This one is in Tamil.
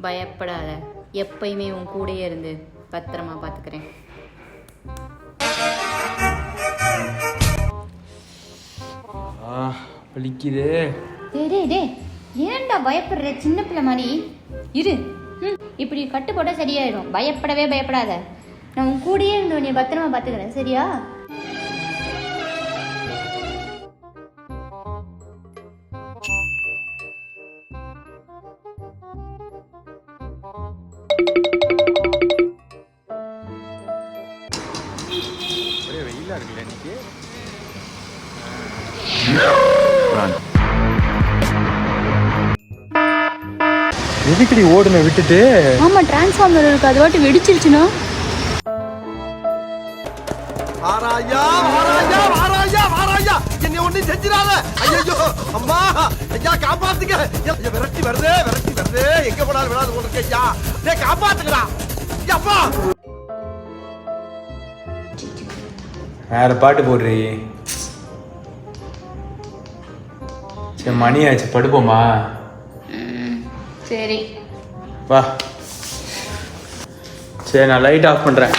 பயப்படாத, எப்பயுமே உன் கூடயே இருந்து பத்திரமா பாத்துக்கிறேன். வலிக்குதே. டேய் ஏன்டா பயப்படுற? சின்ன பிள்ளை மாதிரி இரு. இப்படி கட்டு போட்டா சரியாயிடும். பயப்படவே பயப்படாத. நான் உன் கூடயே இருந்து உன்னை பத்திரமா பாத்துக்கிறேன், சரியா? வெயிலா இருக்குல்ல இன்னைக்கு. எதுக்கடி ஓடுன விட்டுட்டு? ஆமா, டிரான்ஸ்ஃபார்மர் இருக்கு, அது வாட்டி வெடிச்சிருச்சுனா. ஆராயா ஆராயா ஆராயா ஆராயா, என்னை ஒண்ணு செஞ்சிராத. ஐயோ அம்மா, ஐயா காப்பாத்துங்க. ஐயா விரட்டி வருதே, எங்க போனாலும் விடாது போல ஐயா. டேய் காப்பாத்துங்கடா அப்பா. வேற பாட்டு போடுறீ. சரி மணி ஆச்சு, படுப்போமா? சரி வா. சரி நான் லைட் ஆஃப் பண்றேன்.